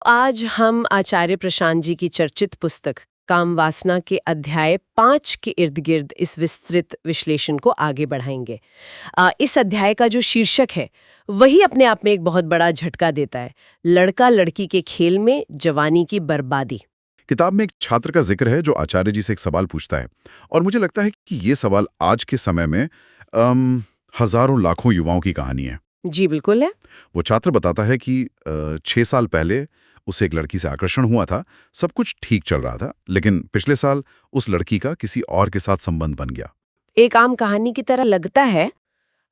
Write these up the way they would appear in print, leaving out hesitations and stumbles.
आज हम आचार्य प्रशांत जी की चर्चित पुस्तक काम वासना के अध्याय 5 के इर्द गिर्द इस विस्तृत विश्लेषण को आगे बढ़ाएंगे। इस अध्याय का जो शीर्षक है वही अपने आप में एक बहुत बड़ा झटका देता है, लड़का लड़की के खेल में जवानी की बर्बादी। किताब में एक छात्र का जिक्र है जो आचार्य जी से एक सवाल पूछता है और मुझे लगता है कि ये सवाल आज के समय में हजारों लाखों युवाओं की कहानी है। जी बिल्कुल है। वो छात्र बताता है कि 6 साल पहले उसे एक लड़की से आकर्षण हुआ था, सब कुछ ठीक चल रहा था, लेकिन पिछले साल उस लड़की का किसी और के साथ संबंध बन गया। एक आम कहानी की तरह लगता है।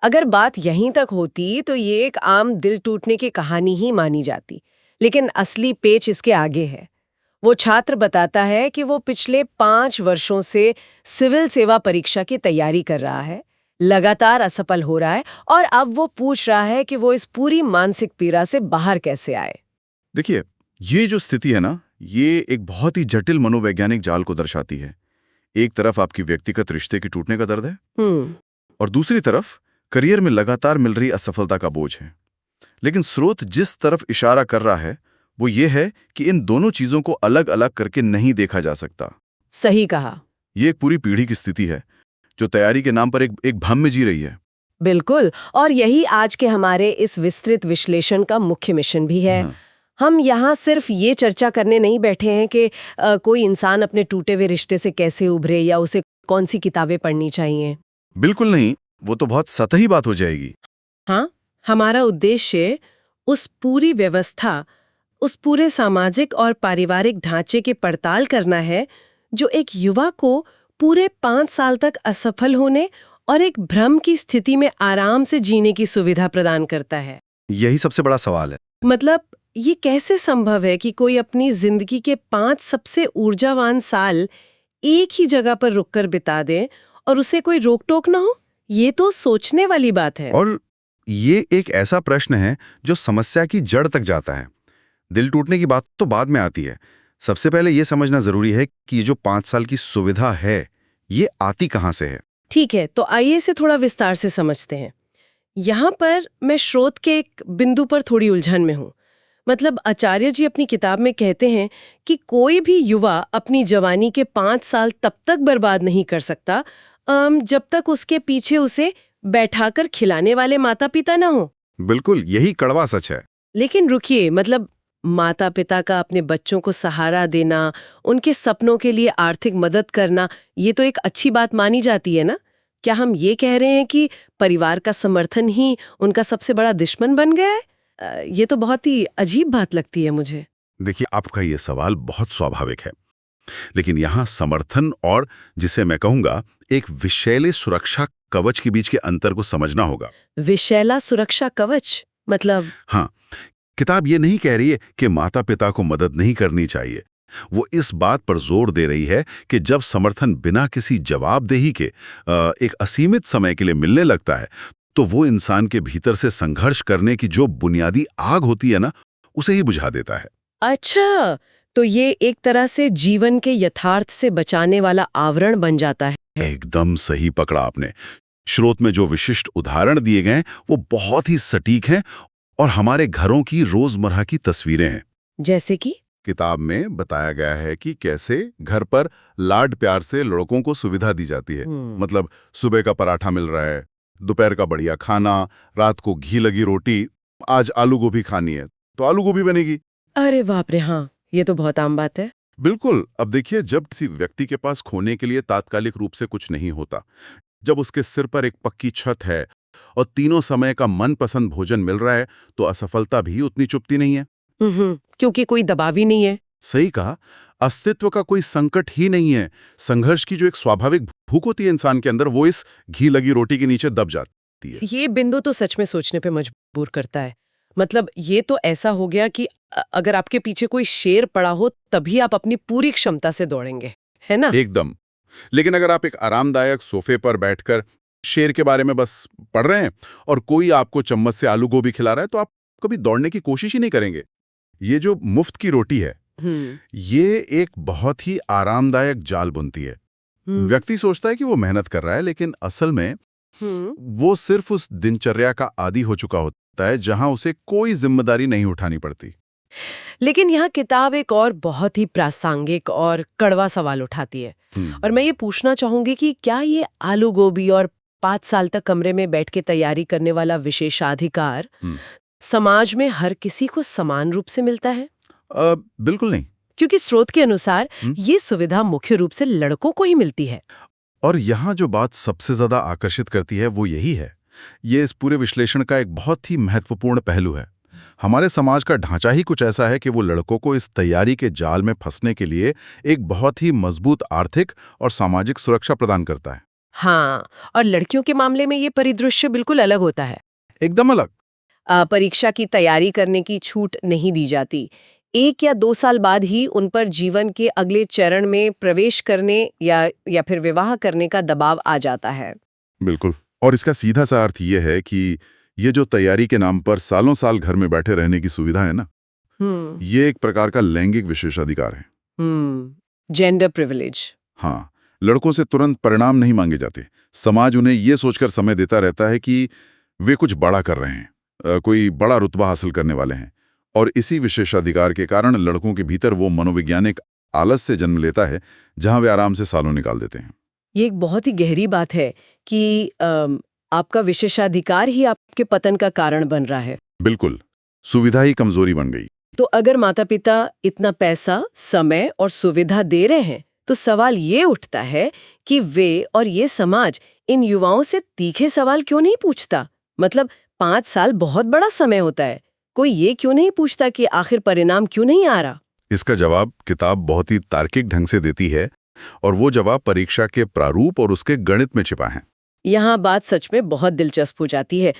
अगर बात यहीं तक होती तो ये एक आम दिल टूटने की कहानी ही मानी जाती, लेकिन असली पेच इसके आगे है। वो छात्र बताता है कि वो पिछले 5 वर्षों से सिविल सेवा परीक्षा की तैयारी कर रहा है, लगातार असफल हो रहा है और अब वो पूछ रहा है कि वो इस पूरी मानसिक पीड़ा से बाहर कैसे आए। देखिए, ये जो स्थिति है ना, ये एक बहुत ही जटिल मनोवैज्ञानिक जाल को दर्शाती है। एक तरफ आपकी व्यक्तिगत रिश्ते के टूटने का दर्द है और दूसरी तरफ करियर में लगातार मिल रही असफलता का बोझ है। लेकिन स्रोत जिस तरफ इशारा कर रहा है वो ये है कि इन दोनों चीजों को अलग अलग करके नहीं देखा जा सकता। सही कहा। ये एक पूरी पीढ़ी की स्थिति है जो तैयारी के नाम पर एक भ्रम में जी रही है। बिल्कुल, और यही आज के हमारे इस विस्तृत विश्लेषण का मुख्य मिशन भी है। हम यहाँ सिर्फ ये चर्चा करने नहीं बैठे हैं कि कोई इंसान अपने टूटे हुए रिश्ते से कैसे उभरे या उसे कौन सी किताबें पढ़नी चाहिए। बिल्कुल नहीं, वो तो बहुत सतही बात हो जाएगी। हाँ, हमारा उद्देश्य उस पूरी व्यवस्था, उस पूरे सामाजिक और पारिवारिक ढांचे की पड़ताल करना है जो एक युवा को पूरे 5 साल तक असफल होने और एक भ्रम की स्थिति में आराम से जीने की सुविधा प्रदान करता है। यही सबसे बड़ा सवाल है। मतलब ये कैसे संभव है कि कोई अपनी जिंदगी के 5 सबसे ऊर्जावान साल एक ही जगह पर रुककर बिता दे और उसे कोई रोक टोक ना हो? ये तो सोचने वाली बात है। और ये एक ऐसा प्रश्न है जो समस्या की जड़ तक जाता है। दिल टूटने की बात तो बाद में आती है। सबसे पहले ये समझना जरूरी है कि ये जो 5 साल की सुविधा है, ये आती कहाँ से है। ठीक है, तो आइए इसे थोड़ा विस्तार से समझते हैं। यहाँ पर मैं स्रोत के एक बिंदु पर थोड़ी उलझन में हूँ। मतलब आचार्य जी अपनी किताब में कहते हैं कि कोई भी युवा अपनी जवानी के 5 साल तब तक बर्बाद नहीं कर सकता जब तक उसके पीछे उसे बैठाकर खिलाने वाले माता पिता ना हो। बिल्कुल, यही कड़वा सच है। लेकिन रुकिए, मतलब माता पिता का अपने बच्चों को सहारा देना, उनके सपनों के लिए आर्थिक मदद करना, ये तो एक अच्छी बात मानी जाती है ना? क्या हम ये कह रहे हैं कि परिवार का समर्थन ही उनका सबसे बड़ा दुश्मन बन गया है? ये तो बहुत ही अजीब बात लगती है मुझे। देखिए, आपका ये सवाल बहुत स्वाभाविक है, लेकिन यहाँ समर्थन और जिसे मैं कहूंगा एक विषैले सुरक्षा कवच के बीच के अंतर को समझना होगा। विषैला सुरक्षा कवच मतलब? हाँ, किताब ये नहीं कह रही है कि माता पिता को मदद नहीं करनी चाहिए। वो इस बात पर जोर दे रही है कि जब समर्थन बिना किसी जवाबदेही के एक असीमित समय के लिए मिलने लगता है, तो वो इंसान के भीतर से संघर्ष करने की जो बुनियादी आग होती है ना, उसे ही बुझा देता है। अच्छा, तो ये एक तरह से जीवन के यथार्थ से बचाने वाला आवरण बन जाता है। एकदम सही पकड़ा आपने। स्रोत में जो विशिष्ट उदाहरण दिए गए वो बहुत ही सटीक हैं और हमारे घरों की रोजमर्रा की तस्वीरें हैं। जैसे कि किताब में बताया गया है कि कैसे घर पर लाड प्यार से लड़कों को सुविधा दी जाती है। मतलब सुबह का पराठा मिल रहा है, दोपहर का बढ़िया खाना, रात को घी लगी रोटी, आज आलू गोभी खानी है तो आलू गोभी बनेगी। अरे बाप रे, हाँ, ये तो बहुत आम बात है। बिल्कुल। अब देखिए, जब किसी व्यक्ति के पास खोने के लिए तात्कालिक रूप से कुछ नहीं होता, जब उसके सिर पर एक पक्की छत है और तीनों समय का मनपसंद भोजन मिल रहा है, तो असफलता भी उतनी चुभती नहीं है। क्योंकि कोई दबाव ही नहीं है। सही कहा, अस्तित्व का कोई संकट ही नहीं है। संघर्ष की जो एक स्वाभाविक भूख होती है इंसान के अंदर, वो इस घी लगी रोटी के नीचे दब जाती है। ये बिंदु तो सच में सोचने पे मजबूर करता है। मतलब ये तो ऐसा हो गया कि अगर आपके पीछे कोई शेर पड़ा हो तभी आप अपनी पूरी क्षमता से दौड़ेंगे, है ना? एकदम। लेकिन अगर आप एक आरामदायक सोफे पर बैठकर शेर के बारे में बस पढ़ रहे हैं और कोई आपको चम्मच से आलू गोभी खिला रहा है, तो आप कभी दौड़ने की कोशिश ही नहीं करेंगे। ये जो मुफ्त की रोटी है, ये एक बहुत ही आरामदायक जाल बुनती है। व्यक्ति सोचता है कि वो मेहनत कर रहा है, लेकिन असल में वो सिर्फ उस दिनचर्या का आदी हो चुका होता है जहां उसे कोई जिम्मेदारी नहीं उठानी पड़ती। लेकिन यहाँ किताब एक और बहुत ही प्रासंगिक और कड़वा सवाल उठाती है। और मैं ये पूछना चाहूंगी कि क्या ये आलू गोभी और 5 साल तक कमरे में बैठ के तैयारी करने वाला विशेषाधिकार समाज में हर किसी को समान रूप से मिलता है? बिल्कुल नहीं। क्योंकि स्रोत के अनुसार ये सुविधा मुख्य रूप से लड़कों को ही मिलती है। और यहाँ जो बात सबसे ज्यादा आकर्षित करती है वो यही है। ये इस पूरे विश्लेषण का एक बहुत ही महत्वपूर्ण पहलू है। हमारे समाज का ढांचा ही कुछ ऐसा है कि वो लड़कों को इस तैयारी के जाल में फंसने के लिए एक बहुत ही मजबूत आर्थिक और सामाजिक सुरक्षा प्रदान करता है। हाँ, और लड़कियों के मामले में ये परिदृश्य बिल्कुल अलग होता है। एकदम अलग। परीक्षा की तैयारी करने की छूट नहीं दी जाती। 1 या 2 साल बाद ही उन पर जीवन के अगले चरण में प्रवेश करने या फिर विवाह करने का दबाव आ जाता है। बिल्कुल। और इसका सीधा सा अर्थ ये है कि ये जो तैयारी के नाम पर सालों साल घर में बैठे रहने की सुविधा है ना, ये एक प्रकार का लैंगिक विशेषाधिकार है। Gender privilege. हाँ, लड़कों से तुरंत परिणाम नहीं मांगे जाते। समाज उन्हें ये सोचकर समय देता रहता है कि वे कुछ बड़ा कर रहे हैं, कोई बड़ा रुतबा हासिल करने वाले हैं। और इसी विशेषाधिकार के कारण लड़कों के भीतर वो मनोवैज्ञानिक आलस्य जन्म लेता है जहां वे आराम से सालों निकाल देते हैं। ये एक बहुत ही गहरी बात है कि आपका विशेषाधिकार ही आपके पतन का कारण बन रहा है। बिल्कुल, सुविधा ही कमजोरी बन गई। तो अगर माता पिता इतना पैसा, समय और सुविधा दे रहे हैं, तो सवाल ये उठता है कि वे और ये समाज इन युवाओं से तीखे सवाल क्यों नहीं पूछता? मतलब 5 साल बहुत बड़ा समय होता है। कोई ये क्यों नहीं पूछता कि आखिर परिणाम क्यों नहीं आ रहा? इसका जवाब किताब बहुत ही तार्किक ढंग से देती है, और वो जवाब परीक्षा के प्रारूप और उसके गणित में छिपा है। यहाँ बात सच में बहुत दिलचस्प हो जाती है।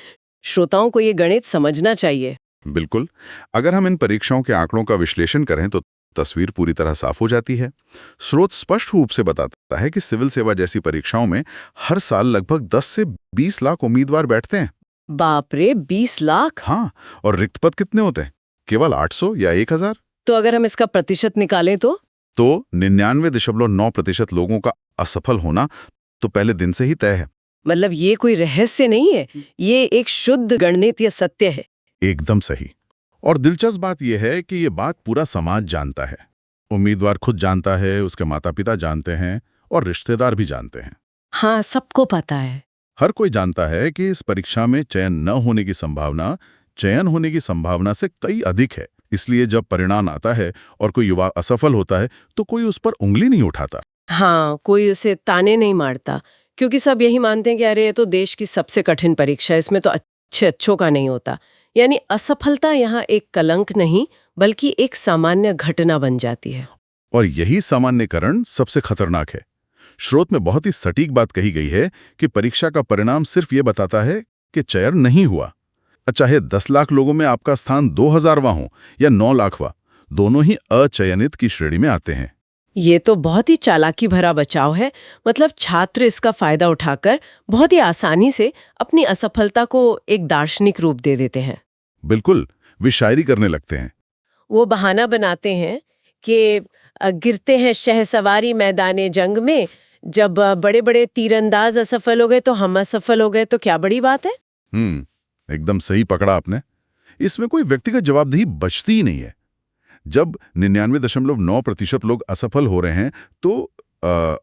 श्रोताओं को ये गणित समझना चाहिए। बिल्कुल। अगर हम इन परीक्षाओं के आंकड़ों का विश्लेषण करें तो तस्वीर पूरी तरह साफ हो जाती है। स्रोत स्पष्ट रूप से बताता है कि सिविल सेवा जैसी परीक्षाओं में हर साल लगभग 10 से 20 लाख उम्मीदवार बैठते हैं। बाप रे, 20 लाख? हाँ, और रिक्त पद कितने होते हैं? केवल 800 या 1000। तो अगर हम इसका प्रतिशत निकालें तो 99.9% लोगों का असफल होना तो पहले दिन से ही तय है। मतलब ये कोई रहस्य नहीं है, ये एक शुद्ध गणितीय सत्य है। एकदम सही। और दिलचस्प बात यह है कि ये बात पूरा समाज जानता है। उम्मीदवार खुद जानता है, उसके माता पिता जानते हैं और रिश्तेदार भी जानते हैं। हाँ, सबको पता है। हर कोई जानता है कि इस परीक्षा में चयन न होने की संभावना चयन होने की संभावना से कई अधिक है। इसलिए जब परिणाम आता है और कोई युवा असफल होता है तो कोई उस पर उंगली नहीं उठाता। हाँ, कोई उसे ताने नहीं मारता, क्योंकि सब यही मानते हैं कि अरे ये तो देश की सबसे कठिन परीक्षा है, इसमें तो अच्छों का नहीं होता। यानी असफलता यहाँ एक कलंक नहीं बल्कि एक सामान्य घटना बन जाती है। और यही सामान्यकरण सबसे खतरनाक है। स्रोत में बहुत ही सटीक बात कही गई है कि परीक्षा का परिणाम सिर्फ ये बताता है कि चयन नहीं हुआ। चाहे 10 लाख लोगों में आपका स्थान 2000वां हो या 9 लाखवां, दोनों ही अचयनित की श्रेणी में आते हैं। ये तो बहुत ही चालाकी भरा बचाव है। मतलब छात्र इसका फायदा उठाकर बहुत ही आसानी से अपनी असफलता को एक दार्शनिक रूप दे देते हैं। बिल्कुल, वे शायरी करने लगते हैं। वो बहाना बनाते हैं कि गिरते हैं शहसवारी मैदाने जंग में, जब बड़े बड़े तीरंदाज असफल हो गए तो हम असफल हो गए, तो क्या बड़ी बात है? एकदम सही पकड़ा आपने। इसमें कोई व्यक्तिगत जवाबदेही बचती ही नहीं है। जब 99.9% लोग असफल हो रहे हैं तो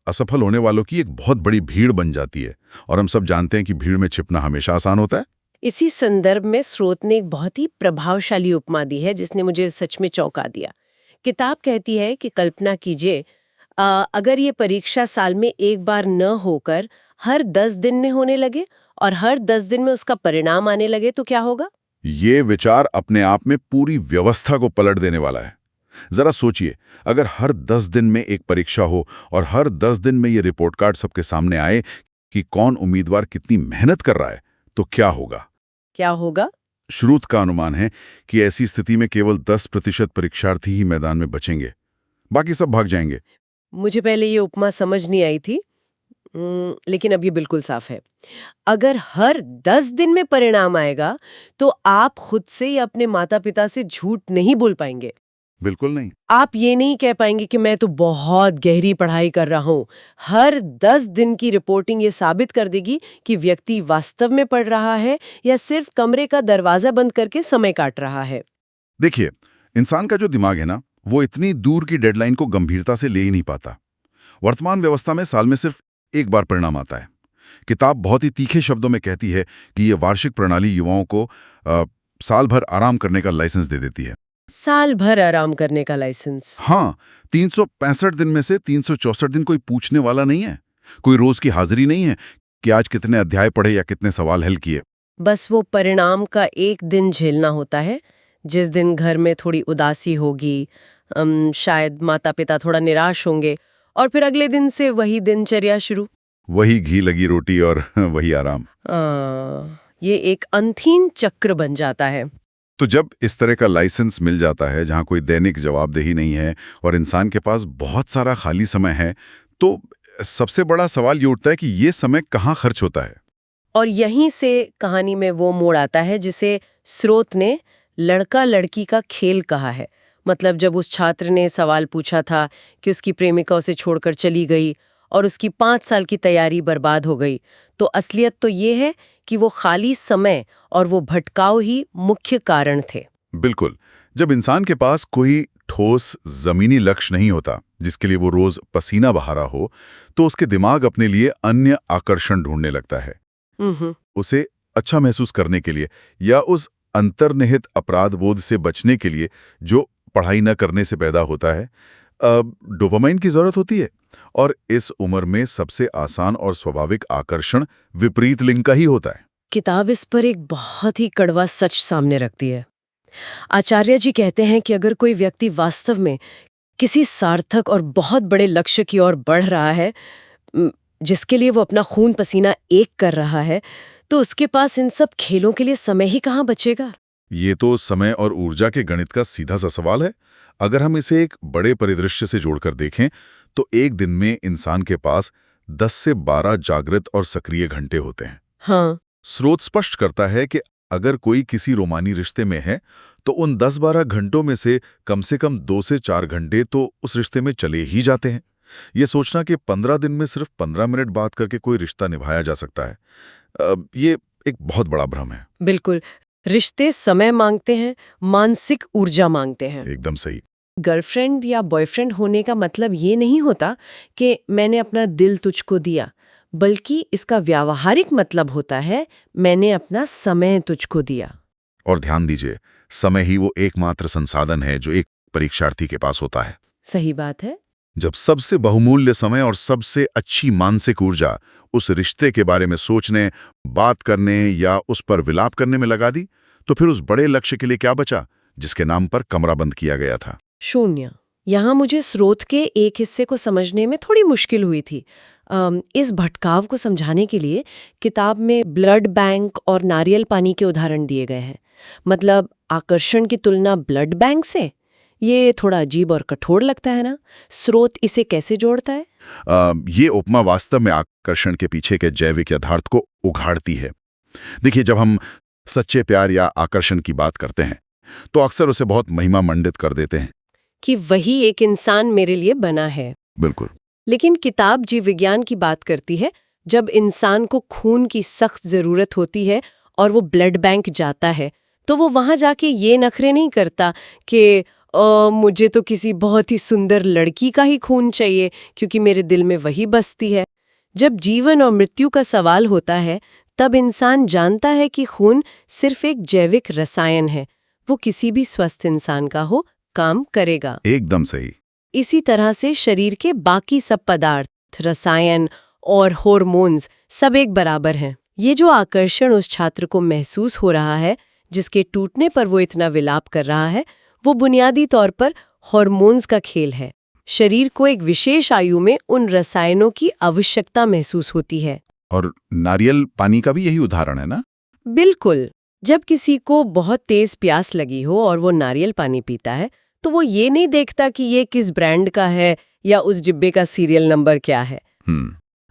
असफल होने वालों की एक बहुत बड़ी भीड़ बन जाती है, और हम सब जानते हैं कि भीड़ में छिपना हमेशा आसान होता है। इसी संदर्भ में स्रोत ने एक बहुत ही प्रभावशाली उपमा दी है जिसने मुझे सच में चौंका दिया। किताब कहती है कि कल्पना कीजिए, अगर ये परीक्षा साल में एक बार न होकर हर 10 दिन में होने लगे और हर 10 दिन में उसका परिणाम आने लगे तो क्या होगा? ये विचार अपने आप में पूरी व्यवस्था को पलट देने वाला है। जरा सोचिए, अगर हर 10 दिन में एक परीक्षा हो और हर 10 दिन में ये रिपोर्ट कार्ड सबके सामने आए कि कौन उम्मीदवार कितनी मेहनत कर रहा है, तो क्या होगा? क्या होगा? स्रोत का अनुमान है कि ऐसी स्थिति में केवल 10% परीक्षार्थी ही मैदान में बचेंगे, बाकी सब भाग जाएंगे। मुझे पहले ये उपमा समझ नहीं आई थी, लेकिन अब ये बिल्कुल साफ है। अगर हर 10 दिन में परिणाम आएगा तो आप खुद से या अपने माता पिता से झूठ नहीं बोल पाएंगे। बिल्कुल नहीं। आप ये नहीं कह पाएंगे कि मैं तो बहुत गहरी पढ़ाई कर रहा हूँ। हर 10 दिन की रिपोर्टिंग ये साबित कर देगी कि व्यक्ति वास्तव में पढ़ रहा है या सिर्फ कमरे का दरवाजा बंद करके समय काट रहा है। देखिए, इंसान का जो दिमाग है ना, वो इतनी दूर की डेडलाइन को गंभीरता से ले ही नहीं पाता। वर्तमान व्यवस्था में साल में सिर्फ एक बार परिणाम आता है। किताब बहुत ही तीखे शब्दों में कहती है कि ये वार्षिक प्रणाली युवाओं को साल भर आराम करने का लाइसेंस दे देती है। साल भर आराम करने का लाइसेंस? हाँ, 365 दिन में से 364 दिन कोई पूछने वाला नहीं है। कोई रोज की हाजिरी नहीं है कि आज कितने अध्याय पढ़े या कितने सवाल हल किए। बस वो परिणाम का एक दिन झेलना होता है, जिस दिन घर में थोड़ी उदासी होगी, शायद माता पिता थोड़ा निराश होंगे, और फिर अगले दिन से वही दिनचर्या शुरू। वही घी लगी रोटी और वही आराम। ये एक अंधीन चक्र बन जाता है। तो जब इस तरह का लाइसेंस मिल जाता है, जहां कोई दैनिक जवाबदेही नहीं है और इंसान के पास बहुत सारा खाली समय है, तो सबसे बड़ा सवाल ये उठता है कि ये समय कहाँ खर्च होता है। और यहीं से कहानी में वो मोड़ आता है जिसे स्रोत ने लड़का लड़की का खेल कहा है। मतलब जब उस छात्र ने सवाल पूछा था कि उसकी प्रेमिका उसे छोड़कर चली गई और उसकी 5 साल की तैयारी बर्बाद हो गई, तो असलियत तो ये है कि वो खाली समय और वो भटकाव ही मुख्य कारण थे। बिल्कुल। जब इंसान के पास कोई ठोस जमीनी लक्ष्य नहीं होता जिसके लिए वो रोज पसीना बहा रहा हो, तो उसके दिमाग अपने लिए अन्य आकर्षण ढूंढने लगता है। उसे अच्छा महसूस करने के लिए या उस अंतर्निहित अपराध बोध से बचने के लिए जो पढ़ाई न करने से पैदा होता है, डोपामाइन की जरूरत होती है। और इस उम्र में सबसे आसान और स्वाभाविक आकर्षण विपरीत लिंग का ही होता है। किताब इस पर एक बहुत ही कड़वा सच सामने रखती है। आचार्य जी कहते हैं कि अगर कोई व्यक्ति वास्तव में किसी सार्थक और बहुत बड़े लक्ष्य की ओर बढ़ रहा है, जिसके लिए वो अपना खून पसीना एक कर रहा है, तो उसके पास इन सब खेलों के लिए समय ही कहाँ बचेगा। ये तो समय और ऊर्जा के गणित का सीधा सा सवाल है। अगर हम इसे एक बड़े परिदृश्य से जोड़कर देखें, तो एक दिन में इंसान के पास 10 से 12 जागृत और सक्रिय घंटे होते हैं। हाँ। स्रोत स्पष्ट करता है कि अगर कोई किसी रोमानी रिश्ते में है, तो उन 10-12 घंटों में से कम 2 से 4 घंटे तो उस रिश्ते में चले ही जाते हैं। ये सोचना कि 15 दिन में सिर्फ 15 मिनट बात करके कोई रिश्ता निभाया जा सकता है, ये एक बहुत बड़ा भ्रम है। बिल्कुल। रिश्ते समय मांगते हैं, मानसिक ऊर्जा मांगते हैं। एकदम सही। गर्लफ्रेंड या बॉयफ्रेंड होने का मतलब ये नहीं होता कि मैंने अपना दिल तुझको दिया, बल्कि इसका व्यावहारिक मतलब होता है मैंने अपना समय तुझको दिया। और ध्यान दीजिए, समय ही वो एकमात्र संसाधन है जो एक परीक्षार्थी के पास होता है। सही बात है। जब सबसे बहुमूल्य समय और सबसे अच्छी मानसिक ऊर्जा उस रिश्ते के बारे में सोचने, बात करने या उस पर विलाप करने में लगा दी, तो फिर उस बड़े लक्ष्य के लिए क्या बचा जिसके नाम पर कमरा बंद किया गया था? शून्य। यहाँ मुझे स्रोत के एक हिस्से को समझने में थोड़ी मुश्किल हुई थी। इस भटकाव को समझाने के लिए किताब में ब्लड बैंक और नारियल पानी के उदाहरण दिए गए हैं। मतलब आकर्षण की तुलना ब्लड बैंक से? ये थोड़ा अजीब और कठोर लगता है ना? स्रोत इसे कैसे जोड़ता है? ये उपमा वास्तव में आकर्षण के पीछे के जैविक यथार्थ को उघाड़ती है। देखिए, जब हम सच्चे प्यार या आकर्षण की बात करते हैं, तो अक्सर उसे बहुत महिमा मंडित कर देते हैं कि वही एक इंसान मेरे लिए बना है। बिल्कुल। लेकिन किताब जीव विज्ञान की बात करती है। जब इंसान को खून की सख्त जरूरत होती है और वो ब्लड बैंक जाता है, तो वो वहां जाके ये नखरे नहीं करता कि मुझे तो किसी बहुत ही सुंदर लड़की का ही खून चाहिए क्योंकि मेरे दिल में वही बसती है। जब जीवन और मृत्यु का सवाल होता है, तब इंसान जानता है कि खून सिर्फ एक जैविक रसायन है। वो किसी भी स्वस्थ इंसान का हो, काम करेगा। एकदम सही। इसी तरह से शरीर के बाकी सब पदार्थ, रसायन और हार्मोन्स सब एक बराबर हैं। ये जो आकर्षण उस छात्र को महसूस हो रहा है, जिसके टूटने पर वो इतना विलाप कर रहा है, वो बुनियादी तौर पर हार्मोन्स का खेल है। शरीर को एक विशेष आयु में उन रसायनों की आवश्यकता महसूस होती है। और नारियल पानी का भी यही उदाहरण है ना? बिल्कुल। जब किसी को बहुत तेज प्यास लगी हो और वो नारियल पानी पीता है, तो वो ये नहीं देखता कि ये किस ब्रांड का है या उस डिब्बे का सीरियल नंबर क्या है।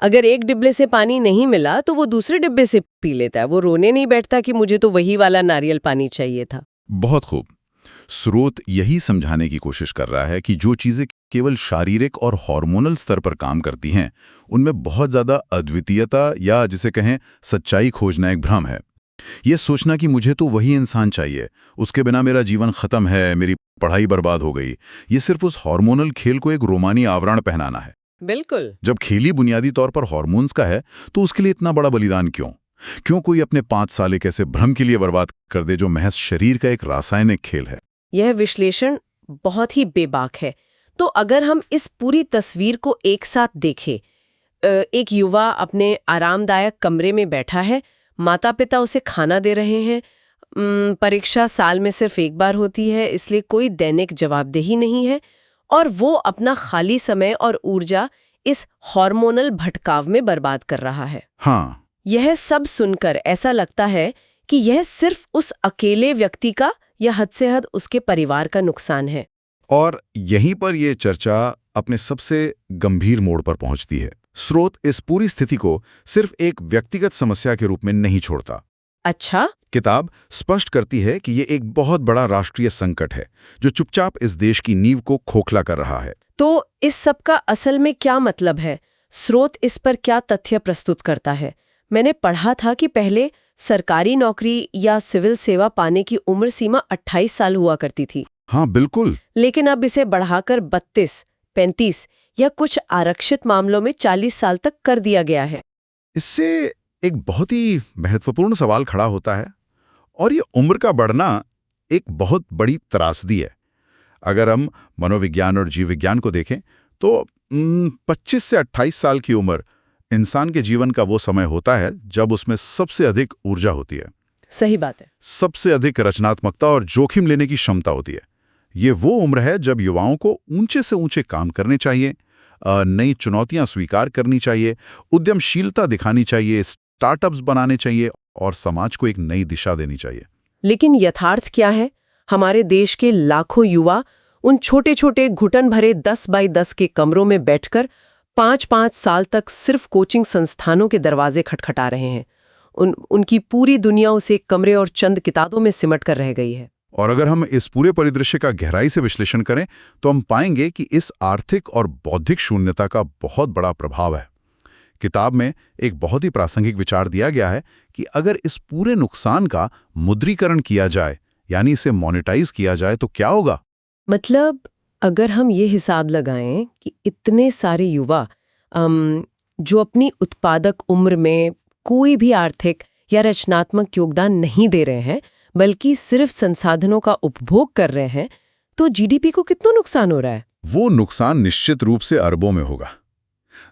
अगर एक डिब्बे से पानी नहीं मिला तो वो दूसरे डिब्बे से पी लेता है। वो रोने नहीं बैठता कि मुझे तो वही वाला नारियल पानी चाहिए था। बहुत खूब। स्रोत यही समझाने की कोशिश कर रहा है कि जो चीजें केवल शारीरिक और हार्मोनल स्तर पर काम करती हैं, उनमें बहुत ज्यादा अद्वितीयता या जिसे कहें सच्चाई खोजना एक भ्रम है। ये सोचना कि मुझे तो वही इंसान चाहिए, उसके बिना मेरा जीवन खत्म है, मेरी पढ़ाई बर्बाद हो गई, ये सिर्फ उस हार्मोनल खेल को एक रोमानी आवरण पहनाना है। बिल्कुल। जब खेल ही बुनियादी तौर पर हार्मोन्स का है तो उसके लिए इतना बड़ा बलिदान क्यों? क्यों कोई अपने 5 साल एक ऐसे भ्रम के लिए बर्बाद कर दे जो महज शरीर का एक रासायनिक खेल है? यह विश्लेषण बहुत ही बेबाक है। तो अगर हम इस पूरी तस्वीर को एक साथ देखें, एक युवा अपने आरामदायक कमरे में बैठा है, माता पिता उसे खाना दे रहे हैं, परीक्षा साल में सिर्फ एक बार होती है, इसलिए कोई दैनिक जवाबदेही नहीं है, और वो अपना खाली समय और ऊर्जा इस हार्मोनल भटकाव में बर्बाद कर रहा है। हाँ, यह सब सुनकर ऐसा लगता है कि यह सिर्फ उस अकेले व्यक्ति का या हद से हद उसके परिवार का नुकसान है। और यहीं पर यह चर्चा अपने सबसे गंभीर मोड़ पर पहुंचती है। स्रोत इस पूरी स्थिति को सिर्फ एक व्यक्तिगत समस्या के रूप में नहीं छोड़ता। अच्छा? किताब स्पष्ट करती है कि ये एक बहुत बड़ा राष्ट्रीय संकट है जो चुपचाप इस देश की नींव को खोखला कर रहा है। तो इस सब का असल में क्या मतलब है? स्रोत इस पर क्या तथ्य प्रस्तुत करता है? मैंने पढ़ा था कि पहले सरकारी नौकरी या सिविल सेवा पाने की उम्र सीमा 28 साल हुआ करती थी। हाँ बिल्कुल। लेकिन अब इसे बढ़ाकर 32, 35 या कुछ आरक्षित मामलों में 40 साल तक कर दिया गया है। इससे एक बहुत ही महत्वपूर्ण सवाल खड़ा होता है, और ये उम्र का बढ़ना एक बहुत बड़ी त्रासदी है। अगर हम मनोविज्ञान और जीव विज्ञान को देखें तो 25 से 28 साल की उम्र इंसान के जीवन का वो समय होता है जब उसमें सबसे अधिक ऊर्जा होती है। सही बात है। सबसे अधिक रचनात्मकता और जोखिम लेने की क्षमता होती है। ये वो उम्र है जब युवाओं को ऊंचे से ऊंचे काम करने चाहिए, नई चुनौतियां स्वीकार करनी चाहिए, उद्यमशीलता दिखानी चाहिए, स्टार्टअप्स बनाने चाहिए और समाज को एक नई दिशा देनी चाहिए। लेकिन यथार्थ क्या है? हमारे देश के लाखों युवा उन छोटे छोटे घुटन भरे 10 बाई 10 के कमरों में बैठकर 5-5 साल तक सिर्फ कोचिंग संस्थानों के दरवाजे खटखटा रहे हैं। उनकी पूरी दुनिया उस एक कमरे और चंद किताबों में सिमट कर रह गई है। और अगर हम इस पूरे परिदृश्य का गहराई से विश्लेषण करें तो हम पाएंगे कि इस आर्थिक और बौद्धिक शून्यता का बहुत बड़ा प्रभाव है। किताब में एक बहुत ही प्रासंगिक विचार दिया गया है कि अगर इस पूरे नुकसान का मुद्रीकरण किया जाए, यानी इसे मोनेटाइज किया जाए, तो क्या होगा? मतलब अगर हम ये हिसाब लगाएं कि इतने सारे युवा जो अपनी उत्पादक उम्र में कोई भी आर्थिक या रचनात्मक योगदान नहीं दे रहे हैं, बल्कि सिर्फ संसाधनों का उपभोग कर रहे हैं, तो जीडीपी को कितना नुकसान हो रहा है? वो नुकसान निश्चित रूप से अरबों में होगा।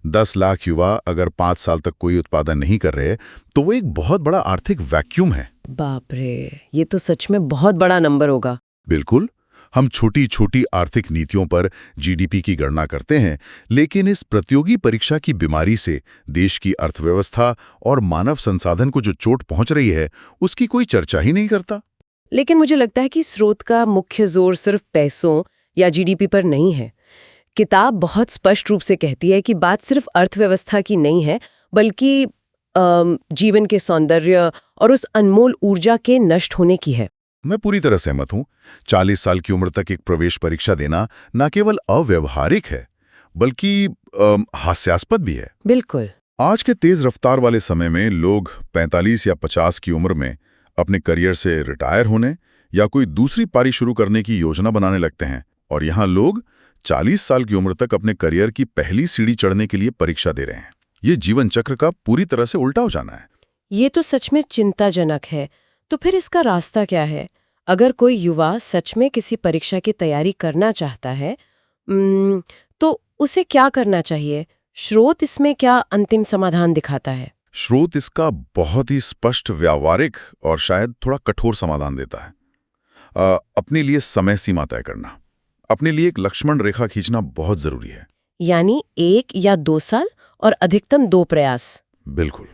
10 लाख युवा अगर 5 साल तक कोई उत्पादन नहीं कर रहे तो वो एक बहुत बड़ा आर्थिक वैक्यूम है। बाप रे, ये तो सच में बहुत बड़ा नंबर होगा। बिल्कुल। हम छोटी छोटी आर्थिक नीतियों पर जीडीपी की गणना करते हैं, लेकिन इस प्रतियोगी परीक्षा की बीमारी से देश की अर्थव्यवस्था और मानव संसाधन को जो चोट पहुंच रही है, उसकी कोई चर्चा ही नहीं करता। लेकिन मुझे लगता है कि स्रोत का मुख्य जोर सिर्फ पैसों या जीडीपी पर नहीं है। किताब बहुत स्पष्ट रूप से कहती है कि बात सिर्फ अर्थव्यवस्था की नहीं है, बल्कि जीवन के सौंदर्य और उस अनमोल ऊर्जा के नष्ट होने की है। मैं पूरी तरह सहमत हूं। 40 साल की उम्र तक एक प्रवेश परीक्षा देना न केवल अव्यवहारिक है, बल्कि हास्यास्पद भी है। बिल्कुल। आज के तेज रफ्तार वाले समय में लोग 45 या 50 की उम्र में अपने करियर से रिटायर होने या कोई दूसरी पारी शुरू करने की योजना बनाने लगते हैं, और यहाँ लोग 40 साल की उम्र तक अपने करियर की पहली सीढ़ी चढ़ने के लिए परीक्षा दे रहे हैं। ये जीवन चक्र का पूरी तरह से उल्टा हो जाना है। ये तो सच में चिंताजनक है। तो फिर इसका रास्ता क्या है? अगर कोई युवा सच में किसी परीक्षा की तैयारी करना चाहता है, तो उसे क्या करना चाहिए? स्रोत इसमें क्या अंतिम समाधान दिखाता है? स्रोत इसका बहुत ही स्पष्ट, व्यावहारिक और शायद थोड़ा कठोर समाधान देता है। अपने लिए समय सीमा तय करना, अपने लिए एक लक्ष्मण रेखा खींचना बहुत जरूरी है। यानी 1 या 2 साल और अधिकतम 2 प्रयास। बिल्कुल।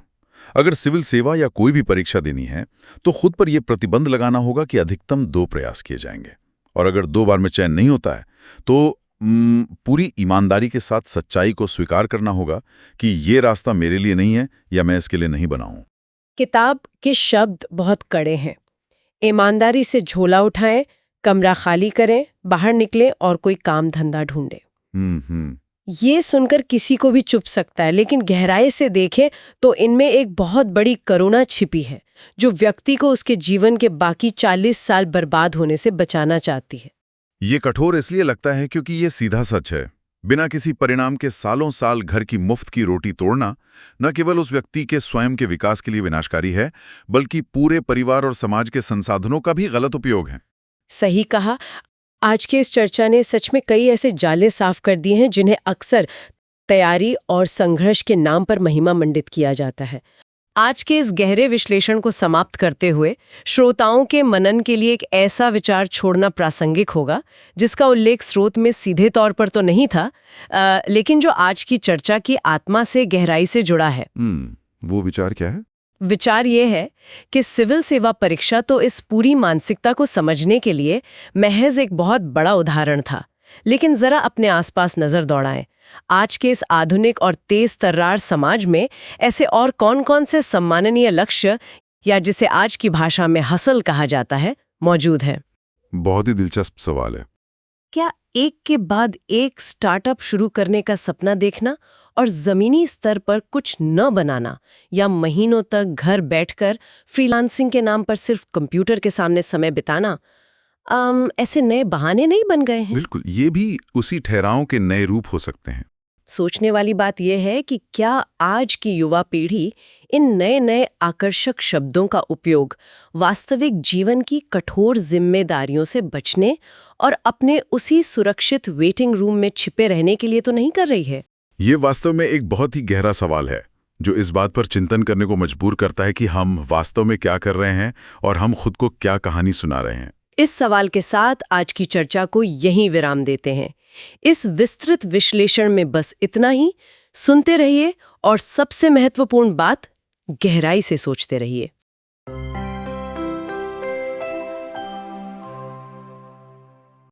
अगर सिविल सेवा या कोई भी परीक्षा देनी है तो खुद पर यह प्रतिबंध लगाना होगा कि अधिकतम 2 प्रयास किए जाएंगे, और अगर 2 बार में चयन नहीं होता है तो पूरी ईमानदारी के साथ सच्चाई को स्वीकार करना होगा कि ये रास्ता मेरे लिए नहीं है या मैं इसके लिए नहीं बना हूं। किताब के शब्द बहुत कड़े हैं। ईमानदारी से झोला उठाएं, कमरा खाली करें, बाहर निकलें और कोई काम धंधा ढूंढें। ये सुनकर किसी को भी चुप सकता है, लेकिन गहराई से देखें तो इनमें एक बहुत बड़ी करुणा छिपी है जो व्यक्ति को उसके जीवन के बाकी 40 साल बर्बाद होने से बचाना चाहती है। ये कठोर इसलिए लगता है क्योंकि ये सीधा सच है। बिना किसी परिणाम के सालों साल घर की मुफ्त की रोटी तोड़ना न केवल उस व्यक्ति के स्वयं के विकास के लिए विनाशकारी है, बल्कि पूरे परिवार और समाज के संसाधनों का भी गलत उपयोग है। सही कहा। आज के इस चर्चा ने सच में कई ऐसे जाले साफ कर दिए हैं जिन्हें अक्सर तैयारी और संघर्ष के नाम पर महिमा मंडित किया जाता है। आज के इस गहरे विश्लेषण को समाप्त करते हुए श्रोताओं के मनन के लिए एक ऐसा विचार छोड़ना प्रासंगिक होगा जिसका उल्लेख स्रोत में सीधे तौर पर तो नहीं था, लेकिन जो आज की चर्चा की आत्मा से गहराई से जुड़ा है। वो विचार क्या है? विचार ये है कि सिविल सेवा परीक्षा तो इस पूरी मानसिकता को समझने के लिए महज एक बहुत बड़ा उदाहरण था, लेकिन जरा अपने आसपास नजर दौड़ाएं। आज के इस आधुनिक और तेज तर्रार समाज में ऐसे और कौन-कौन से सम्माननीय लक्ष्य, या जिसे आज की भाषा में हसल कहा जाता है, मौजूद हैं? बहुत ही दिलचस्प सवाल है। क्या एक के बाद एक स्टार्टअप शुरू करने का सपना देखना और जमीनी स्तर पर कुछ न बनाना, या महीनों तक घर बैठकर फ्रीलांसिंग के नाम पर सिर्फ कंप्यूटर के सामने समय बिताना, ऐसे नए बहाने नहीं बन गए हैं? बिल्कुल, ये भी उसी ठहराव के नए रूप हो सकते हैं। सोचने वाली बात यह है कि क्या आज की युवा पीढ़ी इन नए नए आकर्षक शब्दों का उपयोग वास्तविक जीवन की कठोर जिम्मेदारियों से बचने और अपने उसी सुरक्षित वेटिंग रूम में छिपे रहने के लिए तो नहीं कर रही है? ये वास्तव में एक बहुत ही गहरा सवाल है जो इस बात पर चिंतन करने को मजबूर करता है कि हम वास्तव में क्या कर रहे हैं और हम खुद को क्या कहानी सुना रहे हैं। इस सवाल के साथ आज की चर्चा को यहीं विराम देते हैं। इस विस्तृत विश्लेषण में बस इतना ही। सुनते रहिए और सबसे महत्वपूर्ण बात, गहराई से सोचते रहिए।